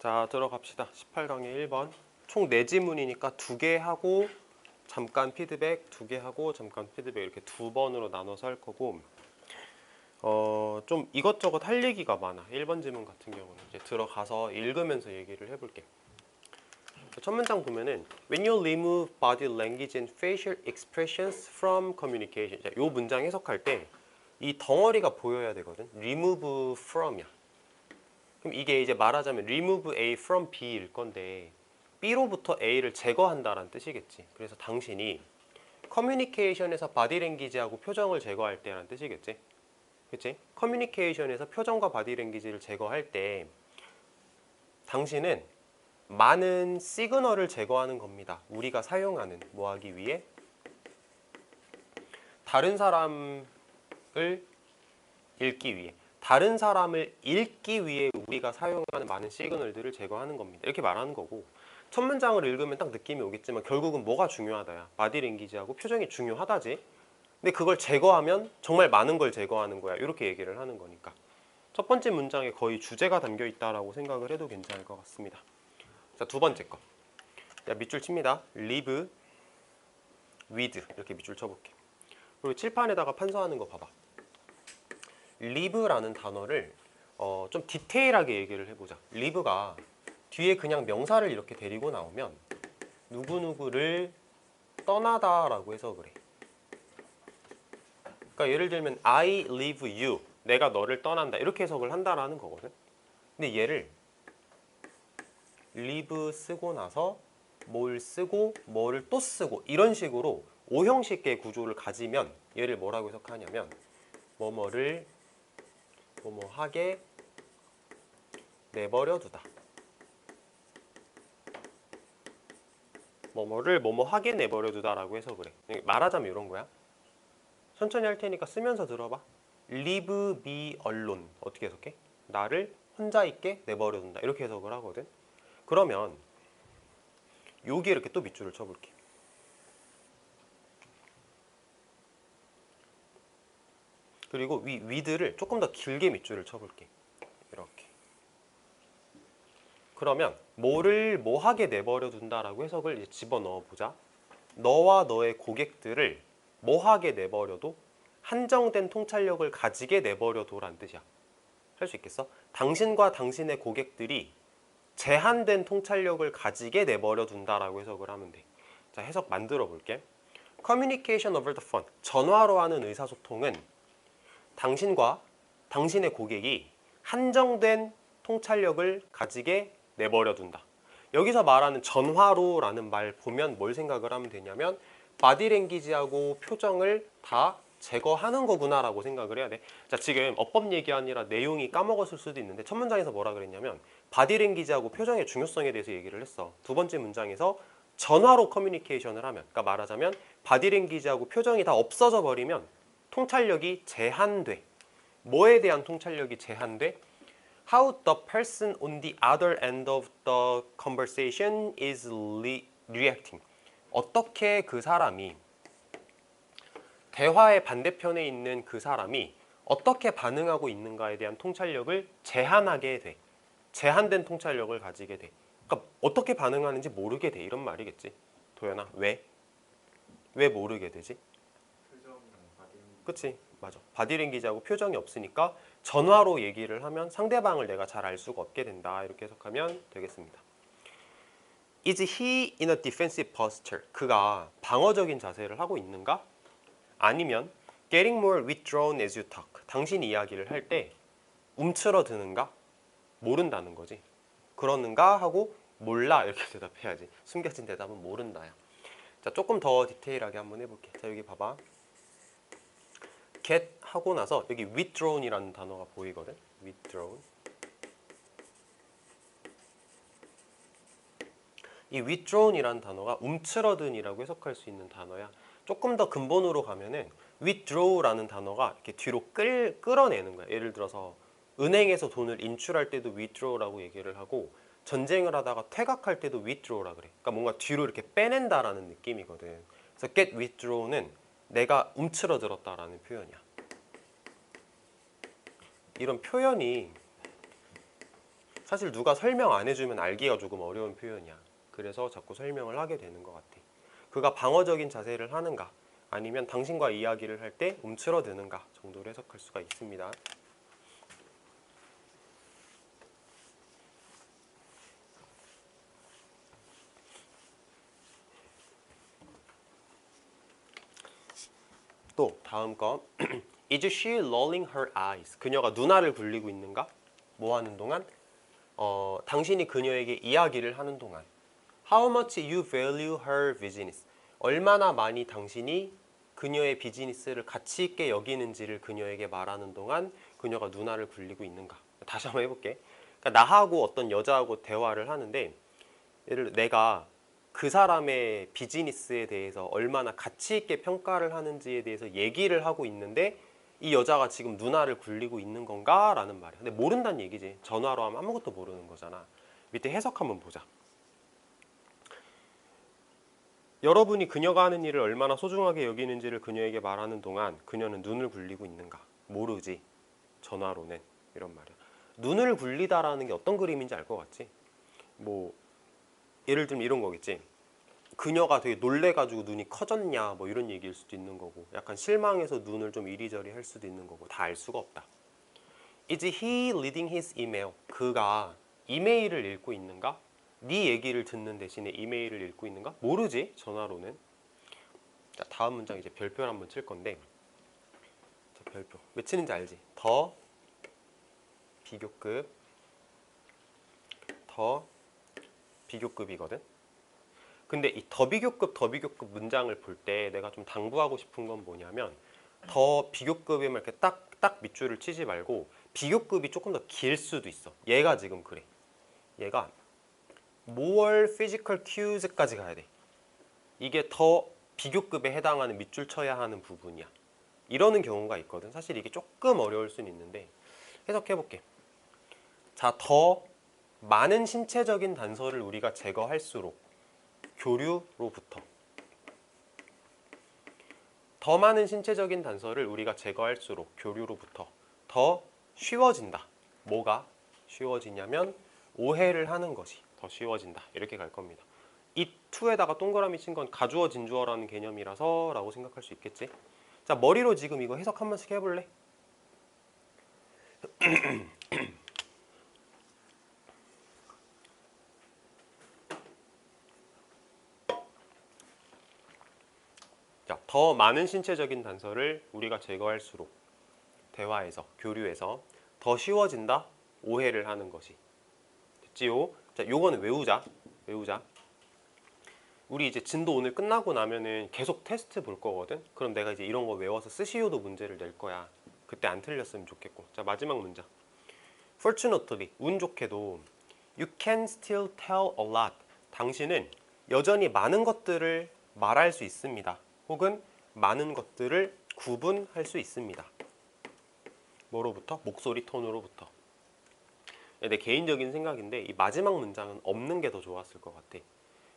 자, 들어갑시다. 18강의 1번. 총 4지문이니까 2개 하고 잠깐 피드백, 2개 하고 잠깐 피드백 이렇게 2번으로 나눠서 할 거고 좀 이것저것 할 얘기가 많아. 1번 지문 같은 경우는 이제 들어가서 읽으면서 얘기를 해볼게. 첫 문장 보면은 When you remove body language and facial expressions from communication. 자, 이 문장 해석할 때 이 덩어리가 보여야 되거든. remove from이야. 그럼 이게 이제 말하자면 remove A from B일 건데 B로부터 A를 제거한다라는 뜻이겠지. 그래서 당신이 커뮤니케이션에서 바디랭귀지하고 표정을 제거할 때라는 뜻이겠지. 그치? 커뮤니케이션에서 표정과 바디랭귀지를 제거할 때 당신은 많은 시그널을 제거하는 겁니다. 우리가 사용하는 뭐 하기 위해? 다른 사람을 읽기 위해. 다른 사람을 읽기 위해 우리가 사용하는 많은 시그널들을 제거하는 겁니다. 이렇게 말하는 거고 첫 문장을 읽으면 딱 느낌이 오겠지만 결국은 뭐가 중요하다야? 바디랭귀지하고 표정이 중요하다지. 근데 그걸 제거하면 정말 많은 걸 제거하는 거야. 이렇게 얘기를 하는 거니까 첫 번째 문장에 거의 주제가 담겨 있다라고 생각을 해도 괜찮을 것 같습니다. 자, 두 번째 거. 자, 밑줄 칩니다. live with 이렇게 밑줄 쳐볼게. 그리고 칠판에다가 판서하는 거 봐봐. live라는 단어를 좀 디테일하게 얘기를 해보자. live가 뒤에 그냥 명사를 이렇게 데리고 나오면 누구누구를 떠나다라고 해서 그래. 그러니까 예를 들면 I leave you, 내가 너를 떠난다 이렇게 해석을 한다라는 거거든. 근데 얘를 leave 쓰고 나서 뭘 쓰고 뭐를 또 쓰고 이런 식으로 오형식의 구조를 가지면 얘를 뭐라고 해석하냐면 뭐뭐를 뭐뭐하게 내버려 두다. 뭐뭐를 뭐뭐하게 내버려 두다라고 해서 그래. 말하자면 이런 거야. 천천히 할 테니까 쓰면서 들어봐. Leave me alone. 어떻게 해석해? 나를 혼자 있게 내버려 둔다. 이렇게 해석을 하거든. 그러면 여기에 이렇게 또 밑줄을 쳐볼게. 그리고 with를 조금 더 길게 밑줄을 쳐볼게. 이렇게. 그러면 뭐를 뭐하게 내버려 둔다라고 해석을 이제 집어넣어 보자. 너와 너의 고객들을 뭐하게 내버려도 한정된 통찰력을 가지게 내버려둬라는 뜻이야. 할 수 있겠어? 당신과 당신의 고객들이 제한된 통찰력을 가지게 내버려 둔다라고 해석을 하면 돼. 자, 해석 만들어 볼게. Communication over the phone. 전화로 하는 의사소통은 당신과 당신의 고객이 한정된 통찰력을 가지게 내버려 둔다. 여기서 말하는 전화로라는 말 보면 뭘 생각을 하면 되냐면 바디랭귀지하고 표정을 다 제거하는 거구나라고 생각을 해야 돼. 자, 지금 어법 얘기 아니라 내용이 까먹었을 수도 있는데 첫 문장에서 뭐라 그랬냐면 바디랭귀지하고 표정의 중요성에 대해서 얘기를 했어. 두 번째 문장에서 전화로 커뮤니케이션을 하면, 그러니까 말하자면 바디랭귀지하고 표정이 다 없어져 버리면 통찰력이 제한돼. 뭐에 대한 통찰력이 제한돼? How the person on the other end of the conversation is reacting. 어떻게 그 사람이 대화의 반대편에 있는 그 사람이 어떻게 반응하고 있는가에 대한 통찰력을 제한하게 돼. 제한된 통찰력을 가지게 돼. 그러니까 어떻게 반응하는지 모르게 돼. 이런 말이겠지. 도연아, 왜? 왜 모르게 되지? 그치? 맞아. 바디랭귀지하고 표정이 없으니까 전화로 얘기를 하면 상대방을 내가 잘 알 수가 없게 된다. 이렇게 해석하면 되겠습니다. Is he in a defensive posture? 그가 방어적인 자세를 하고 있는가? 아니면 getting more withdrawn as you talk. 당신이 이야기를 할 때 움츠러드는가? 모른다는 거지. 그러는가? 하고 몰라 이렇게 대답해야지. 숨겨진 대답은 모른다야. 자, 조금 더 디테일하게 한번 해볼게. 자, 여기 봐봐. get 하고 나서 여기 withdrawn이라는 단어가 보이거든. withdrawn. 이 withdrawn이라는 단어가 움츠러든이라고 해석할 수 있는 단어야. 조금 더 근본으로 가면은 withdraw라는 단어가 이렇게 뒤로 끌어내는 거야. 예를 들어서 은행에서 돈을 인출할 때도 withdraw라고 얘기를 하고 전쟁을 하다가 퇴각할 때도 withdraw라 그래. 그러니까 뭔가 뒤로 이렇게 빼낸다라는 느낌이거든. 그래서 get withdraw는 내가 움츠러들었다라는 표현이야. 이런 표현이 사실 누가 설명 안 해주면 알기가 조금 어려운 표현이야. 그래서 자꾸 설명을 하게 되는 것 같아. 그가 방어적인 자세를 하는가 아니면 당신과 이야기를 할 때 움츠러드는가 정도로 해석할 수가 있습니다. 또 다음 거 Is she rolling her eyes? 그녀가 눈알을 굴리고 있는가? 뭐 하는 동안? 당신이 그녀에게 이야기를 하는 동안. How much you value her business? 얼마나 많이 당신이 그녀의 비즈니스를 가치 있게 여기는지를 그녀에게 말하는 동안 그녀가 눈알을 굴리고 있는가? 다시 한번 해볼게. 그러니까 나하고 어떤 여자하고 대화를 하는데 예를 들어 내가 그 사람의 비즈니스에 대해서 얼마나 가치 있게 평가를 하는지에 대해서 얘기를 하고 있는데 이 여자가 지금 눈알을 굴리고 있는 건가? 라는 말이야. 근데 모른다는 얘기지. 전화로 하면 아무것도 모르는 거잖아. 밑에 해석 한번 보자. 여러분이 그녀가 하는 일을 얼마나 소중하게 여기는지를 그녀에게 말하는 동안 그녀는 눈을 굴리고 있는가? 모르지. 전화로는. 이런 말이야. 눈을 굴리다라는 게 어떤 그림인지 알 것 같지? 뭐 예를 들면 이런 거겠지. 그녀가 되게 놀래가지고 눈이 커졌냐 뭐 이런 얘기일 수도 있는 거고 약간 실망해서 눈을 좀 이리저리 할 수도 있는 거고 다 알 수가 없다. Is he reading his email? 그가 이메일을 읽고 있는가? 네 얘기를 듣는 대신에 이메일을 읽고 있는가? 모르지 전화로는. 자, 다음 문장 이제 별표를 한번 칠 건데 자, 별표 왜 치는지 알지? 더 비교급 더 비교급이거든. 근데 이 더 비교급 문장을 볼 때 내가 좀 당부하고 싶은 건 뭐냐면 더 비교급이면 이렇게 딱 밑줄을 치지 말고 비교급이 조금 더 길 수도 있어. 얘가 지금 그래. 얘가 more physical cues까지 가야 돼. 이게 더 비교급에 해당하는 밑줄 쳐야 하는 부분이야. 이러는 경우가 있거든. 사실 이게 조금 어려울 수는 있는데 해석해 볼게. 자, 더 많은 신체적인 단서를 우리가 제거할수록 교류로부터 더 많은 신체적인 단서를 우리가 제거할수록 교류로부터 더 쉬워진다. 뭐가 쉬워지냐면 오해를 하는 것이 더 쉬워진다. 이렇게 갈 겁니다. 이 to에다가 동그라미 친 건 가주어 진주어라는 개념이라서 라고 생각할 수 있겠지. 자, 머리로 지금 이거 해석 한 번씩 해볼래? 자, 더 많은 신체적인 단서를 우리가 제거할수록 대화에서, 교류에서 더 쉬워진다. 오해를 하는 것이. 됐지요? 자, 요거는 외우자. 우리 이제 진도 오늘 끝나고 나면은 계속 테스트 볼 거거든. 그럼 내가 이제 이런 거 외워서 스시오도 문제를 낼 거야. 그때 안 틀렸으면 좋겠고. 자, 마지막 문장. Fortunately, 운 좋게도 you can still tell a lot. 당신은 여전히 많은 것들을 말할 수 있습니다. 혹은 많은 것들을 구분할 수 있습니다. 뭐로부터? 목소리 톤으로부터. 내 개인적인 생각인데 이 마지막 문장은 없는 게 더 좋았을 것 같아.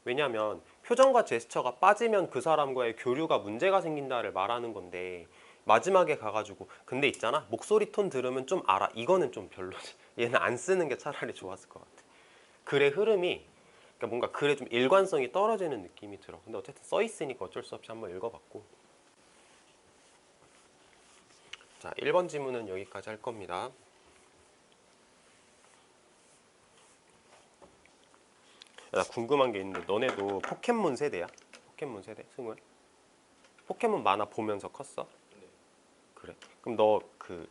왜냐하면 표정과 제스처가 빠지면 그 사람과의 교류가 문제가 생긴다를 말하는 건데 마지막에 가가지고 근데 있잖아 목소리 톤 들으면 좀 알아. 이거는 좀 별로지. 얘는 안 쓰는 게 차라리 좋았을 것 같아. 글의 흐름이 그러니까 뭔가 글에 좀 일관성이 떨어지는 느낌이 들어. 근데 어쨌든 써 있으니까 어쩔 수 없이 한번 읽어봤고. 자, 1번 지문은 여기까지 할 겁니다. 나 궁금한 게 있는데 너네도 포켓몬 세대야? 포켓몬 세대? 승우야? 포켓몬 만화 보면서 컸어? 네. 그래. 그럼 너 그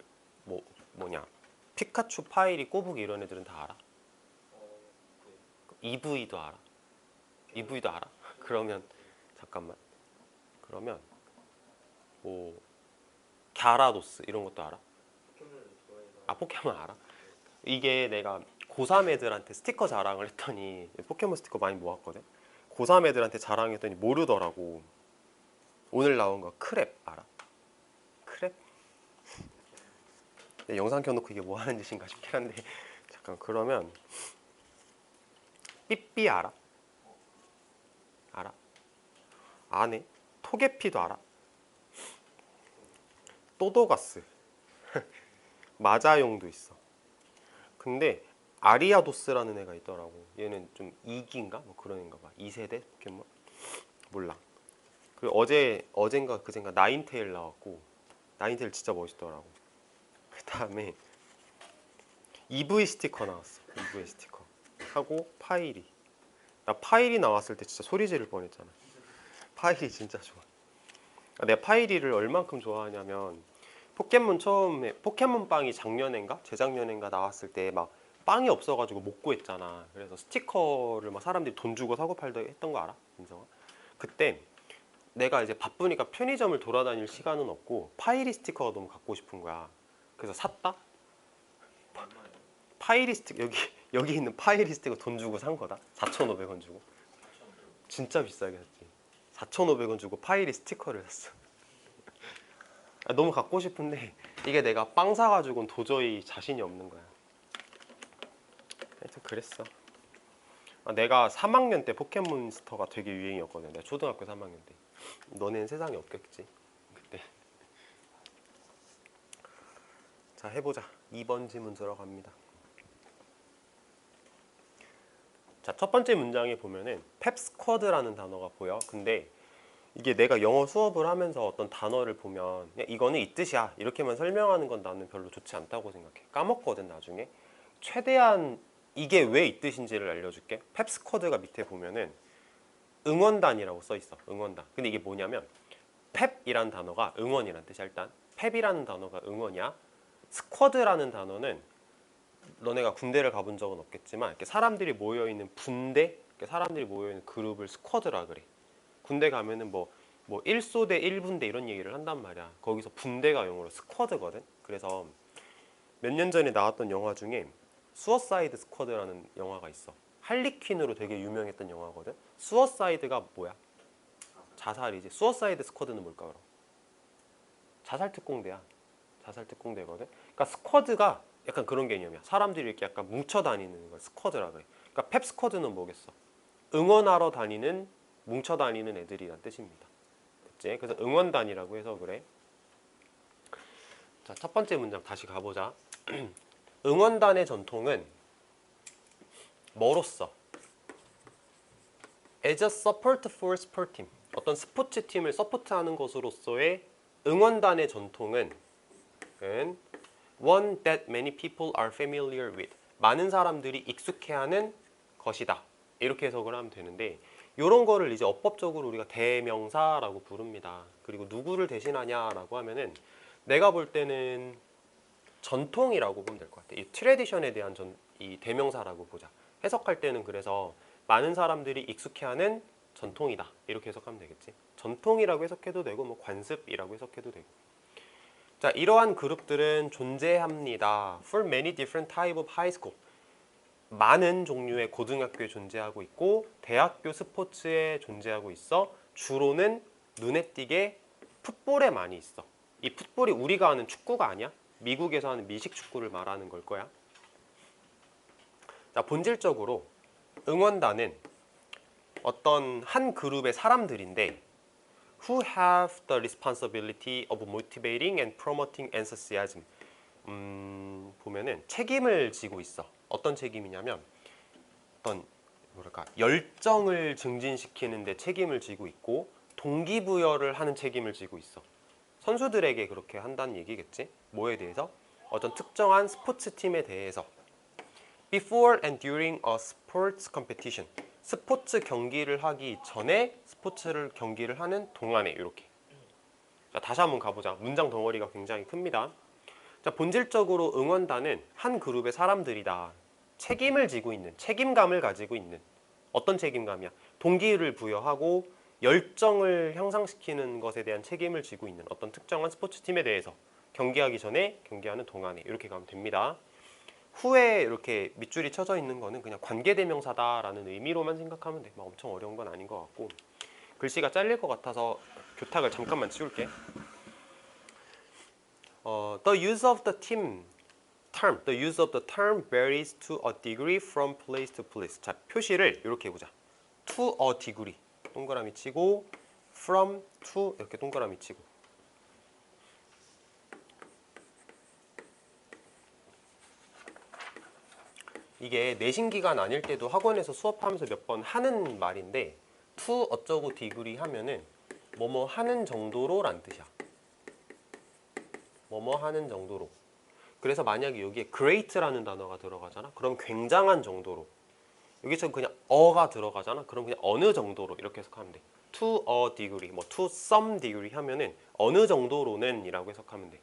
뭐냐 피카츄, 파이리, 꼬부기 이런 애들은 다 알아? 네. EV도 알아? EV도 알아? 그러면 잠깐만. 그러면 뭐 갸라도스 이런 것도 알아? 포켓몬을 좋아해서. 아 포켓몬 알아? 이게 내가 고3 애들한테 스티커 자랑을 했더니 포켓몬 스티커 많이 모았거든. 고3 애들한테 자랑했더니 모르더라고. 오늘 나온 거 크랩 알아? 크랩? 내 영상 켜놓고 이게 뭐 하는 짓인가 싶긴 한데 잠깐 그러면 삐삐 알아? 알아? 아네? 토게피도 알아? 또도가스 마자용도 있어. 근데 아리아도스라는 애가 있더라고. 얘는 좀 2기인가? 뭐 그런 애인가 봐. 2세대 포켓몬? 몰라. 그 어젠가 그젠가 나인테일 나왔고, 나인테일 진짜 멋있더라고. 그 다음에 EV 스티커 나왔어. EV 스티커 하고 파이리. 나 파이리 나왔을 때 진짜 소리 지를 뻔했잖아. 파이리 진짜 좋아. 내가 파이리를 얼만큼 좋아하냐면, 포켓몬 처음에 포켓몬빵이 작년엔가 재작년엔가 나왔을 때 막 빵이 없어가지고 못 구했잖아. 그래서 스티커를 막 사람들이 돈 주고 사고 팔다 했던 거 알아? 민성아? 그때 내가 이제 바쁘니까 편의점을 돌아다닐 시간은 없고 파이리 스티커가 너무 갖고 싶은 거야. 그래서 샀다. 파이리 스티커 여기 있는 파이리 스티커 돈 주고 산 거다. 4,500원 주고. 진짜 비싸게 샀지. 4,500원 주고 파이리 스티커를 샀어. 너무 갖고 싶은데 이게 내가 빵 사가지고는 도저히 자신이 없는 거야. 하여튼 그랬어. 내가 3학년 때 포켓몬스터가 되게 유행이었거든. 내가 초등학교 3학년 때. 너네는 세상에 없겠지 그때. 자, 해보자. 2번 지문 들어갑니다. 자, 첫 번째 문장에 보면은 펩스쿼드라는 단어가 보여. 근데 이게 내가 영어 수업을 하면서 어떤 단어를 보면 그냥 이거는 이 뜻이야 이렇게만 설명하는 건 나는 별로 좋지 않다고 생각해. 까먹거든 나중에. 최대한 이게 왜 이 뜻인지를 알려줄게. 펩스쿼드가 밑에 보면은 응원단이라고 써 있어. 응원단. 근데 이게 뭐냐면 펩이라는 단어가 응원이란 뜻이야. 일단 펩이라는 단어가 응원이야. 스쿼드라는 단어는 너네가 군대를 가본 적은 없겠지만 이렇게 사람들이 모여있는 분대, 이렇게 사람들이 모여있는 그룹을 스쿼드라 그래. 군대 가면은 뭐 1소대 1분대 이런 얘기를 한단 말이야. 거기서 분대가 영어로 스쿼드거든. 그래서 몇 년 전에 나왔던 영화 중에 수어사이드 스쿼드라는 영화가 있어. 할리퀸으로 되게 유명했던 영화거든. 수어사이드가 뭐야? 자살이지. 수어사이드 스쿼드는 뭘까 그럼? 자살 특공대야. 자살 특공대거든. 그러니까 스쿼드가 약간 그런 개념이야. 사람들이 이렇게 약간 뭉쳐 다니는 걸 스쿼드라 그래. 그러니까 펩 스쿼드는 뭐겠어? 응원하러 다니는 뭉쳐 다니는 애들이란 뜻입니다. 그치? 그래서 응원단이라고 해서 그래. 자, 첫 번째 문장 다시 가보자. 응원단의 전통은 뭐로써? As a support for sport team. 어떤 스포츠 팀을 서포트하는 것으로서의 응원단의 전통은 one that many people are familiar with. 많은 사람들이 익숙해하는 것이다. 이렇게 해석을 하면 되는데 이런 거를 이제 어법적으로 우리가 대명사라고 부릅니다. 그리고 누구를 대신하냐라고 하면은 내가 볼 때는 전통이라고 보면 될 것 같아. 이 트레디션에 대한 이 대명사라고 보자. 해석할 때는 그래서 많은 사람들이 익숙해하는 전통이다. 이렇게 해석하면 되겠지. 전통이라고 해석해도 되고 뭐 관습이라고 해석해도 되고. 자, 이러한 그룹들은 존재합니다. For many different type of high school. 많은 종류의 고등학교에 존재하고 있고 대학교 스포츠에 존재하고 있어. 주로는 눈에 띄게 풋볼에 많이 있어. 이 풋볼이 우리가 아는 축구가 아니야. 미국에서 하는 미식 축구를 말하는 걸 거야. 자, 본질적으로 응원단은 어떤 한 그룹의 사람들인데 who have the responsibility of motivating and promoting enthusiasm. 보면은 책임을 지고 있어. 어떤 책임이냐면 어떤 열정을 증진시키는데 책임을 지고 있고 동기부여를 하는 책임을 지고 있어. 선수들에게 그렇게 한다는 얘기겠지. 뭐에 대해서? 어떤 특정한 스포츠 팀에 대해서. Before and during a sports competition. 스포츠 경기를 하기 전에 스포츠를 경기를 하는 동안에 이렇게. 자, 다시 한번 가보자. 문장 덩어리가 굉장히 큽니다. 자, 본질적으로 응원단은 한 그룹의 사람들이다. 책임을 지고 있는, 책임감을 가지고 있는. 어떤 책임감이야? 동기를 부여하고 열정을 향상시키는 것에 대한 책임을 지고 있는 어떤 특정한 스포츠팀에 대해서 경기하기 전에, 경기하는 동안에 이렇게 가면 됩니다. 후에 이렇게 밑줄이 쳐져 있는 거는 그냥 관계대명사다라는 의미로만 생각하면 돼. 막 엄청 어려운 건 아닌 것 같고. 글씨가 잘릴 것 같아서 교탁을 잠깐만 치울게. The use of the the use of the term varies to a degree from place to place. 자, 표시를 이렇게 해보자. To a degree 동그라미 치고 from to 이렇게 동그라미 치고. 이게 내신 기간 아닐 때도 학원에서 수업하면서 몇 번 하는 말인데 to 어쩌고 디그리 하면은 뭐뭐 하는 정도로란 뜻이야. 뭐뭐 하는 정도로. 그래서 만약에 여기에 great라는 단어가 들어가잖아. 그럼 굉장한 정도로. 여기서 그냥 어가 들어가잖아. 그럼 그냥 어느 정도로 이렇게 해석하면 돼. to a degree, 뭐 to some degree 하면은 어느 정도로는 이라고 해석하면 돼.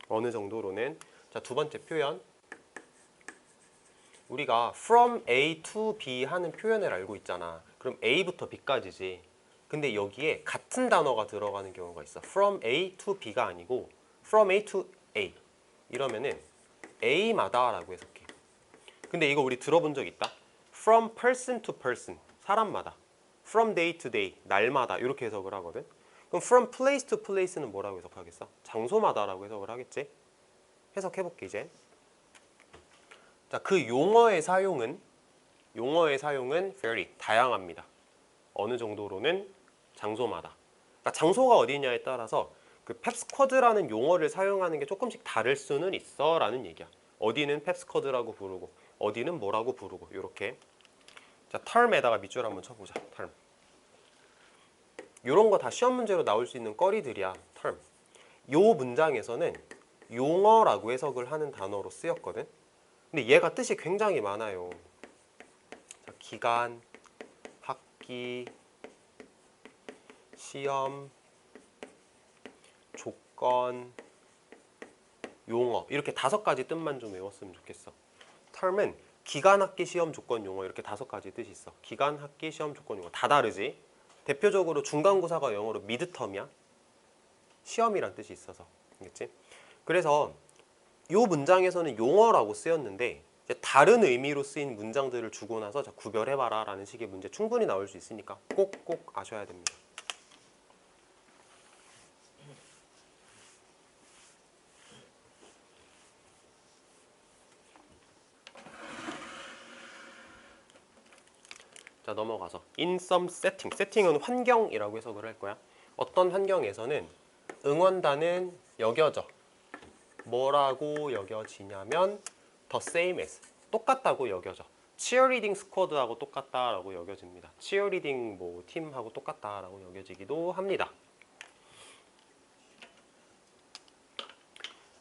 어느 정도로는. 자, 두 번째 표현. 우리가 from A to B 하는 표현을 알고 있잖아. 그럼 A부터 B까지지. 근데 여기에 같은 단어가 들어가는 경우가 있어. from A to B가 아니고 from A to A. 이러면은 A마다 라고 해석해. 근데 이거 우리 들어본 적 있다. from person to person. 사람마다. from day to day. 날마다. 이렇게 해석을 하거든. 그럼 from place to place는 뭐라고 해석하겠어? 장소마다 라고 해석을 하겠지? 해석해볼게 이제. 자, 그 용어의 사용은 very 다양합니다. 어느 정도로는 장소마다. 그러니까 장소가 어디냐에 따라서 그 펩스쿼드라는 용어를 사용하는 게 조금씩 다를 수는 있어 라는 얘기야. 어디는 펩스쿼드라고 부르고 어디는 뭐라고 부르고 이렇게. 자, term에다가 밑줄 한번 쳐보자. term. 이런 거 다 시험 문제로 나올 수 있는 거리들이야. term. 요 문장에서는 용어라고 해석을 하는 단어로 쓰였거든. 근데 얘가 뜻이 굉장히 많아요. 자, 기간, 학기, 시험, 조건, 용어 이렇게 5가지 뜻만 좀 외웠으면 좋겠어. term은 기간, 학기, 시험, 조건, 용어 이렇게 5가지 뜻이 있어. 기간, 학기, 시험, 조건, 용어 다 다르지. 대표적으로 중간고사가 영어로 midterm이야. 시험이란 뜻이 있어서. 알겠지? 그래서 이 문장에서는 용어라고 쓰였는데 이제 다른 의미로 쓰인 문장들을 주고 나서 자, 구별해봐라 라는 식의 문제 충분히 나올 수 있으니까 꼭 아셔야 됩니다. 자, 넘어가서 in some setting. 세팅은 환경이라고 해석을 할 거야. 어떤 환경에서는 응원단은 여겨져. 뭐라고 여겨지냐면 the same as. 똑같다고 여겨져. cheerleading squad하고 똑같다라고 여겨집니다. cheerleading 뭐 팀하고 똑같다라고 여겨지기도 합니다.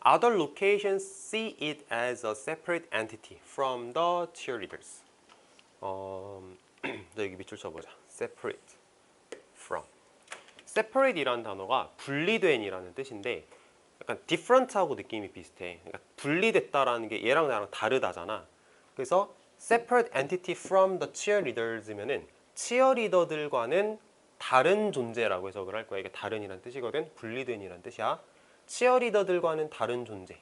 Other locations see it as a separate entity from the cheerleaders. 여기 밑줄 쳐보자. separate from. separate이라는 단어가 분리된이라는 뜻인데 약간 different하고 느낌이 비슷해. 그러니까 분리됐다라는 게 얘랑 나랑 다르다잖아. 그래서 separate entity from the cheerleaders면은 치어리더들과는 다른 존재라고 해석을 할 거야. 이게 다른이란 뜻이거든. 분리된이란 뜻이야. 치어리더들과는 다른 존재.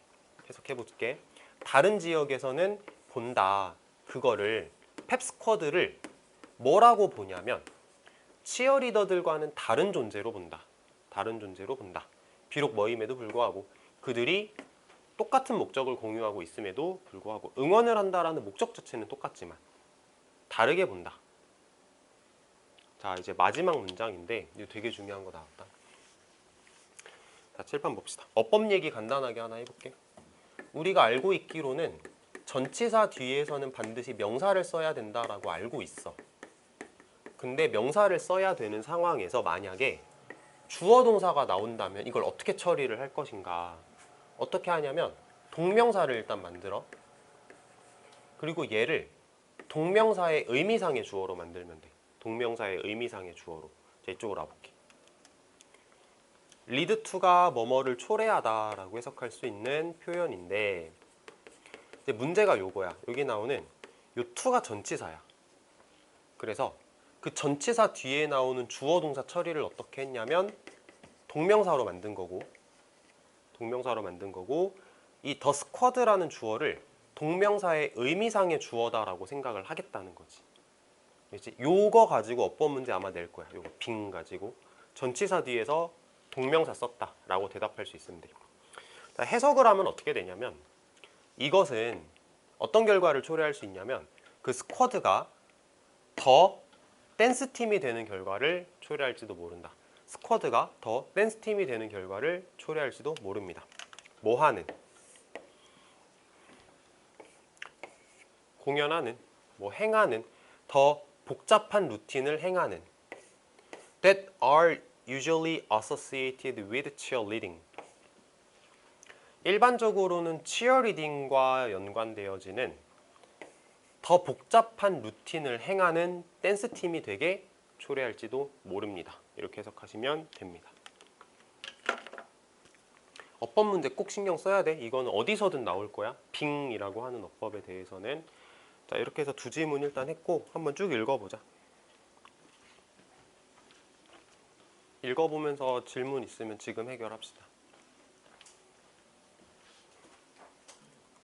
해석해 볼게. 다른 지역에서는 본다. 그거를 펩스쿼드를 뭐라고 보냐면 치어리더들과는 다른 존재로 본다. 다른 존재로 본다. 비록 뭐임에도 불구하고 그들이 똑같은 목적을 공유하고 있음에도 불구하고 응원을 한다라는 목적 자체는 똑같지만 다르게 본다. 자, 이제 마지막 문장인데 이거 되게 중요한 거 나왔다. 자, 칠판 봅시다. 어법 얘기 간단하게 하나 해볼게. 우리가 알고 있기로는 전치사 뒤에서는 반드시 명사를 써야 된다라고 알고 있어. 근데 명사를 써야 되는 상황에서 만약에 주어 동사가 나온다면 이걸 어떻게 처리를 할 것인가. 어떻게 하냐면 동명사를 일단 만들어. 그리고 얘를 동명사의 의미상의 주어로 만들면 돼. 동명사의 의미상의 주어로. 자, 이쪽으로 와볼게. lead to가 뭐뭐를 초래하다 라고 해석할 수 있는 표현인데 이제 문제가 요거야. 여기 나오는 요 to가 전치사야. 그래서 그 전치사 뒤에 나오는 주어 동사 처리를 어떻게 했냐면 동명사로 만든 거고 이 the squad라는 주어를 동명사의 의미상의 주어다라고 생각을 하겠다는 거지. 그렇지? 요거 가지고 어법 문제 아마 낼 거야. 요거 빙 가지고 전치사 뒤에서 동명사 썼다라고 대답할 수 있으면 돼. 자, 해석을 하면 어떻게 되냐면 이것은 어떤 결과를 초래할 수 있냐면 그 스쿼드가 더 댄스 팀이 되는 결과를 초래할지도 모른다. 스쿼드가 더 댄스 팀이 되는 결과를 초래할지도 모릅니다. 뭐하는 공연하는, 뭐 행하는, 더 복잡한 루틴을 행하는. That are usually associated with cheerleading. 일반적으로는 치어리딩과 연관되어지는 더 복잡한 루틴을 행하는 댄스 팀이 되게 초래할지도 모릅니다. 이렇게 해석하시면 됩니다. 어법 문제 꼭 신경 써야 돼. 이거는 어디서든 나올 거야. 빙이라고 하는 어법에 대해서는. 자, 이렇게 해서 두 지문 일단 했고 한번 쭉 읽어보자. 읽어보면서 질문 있으면 지금 해결합시다.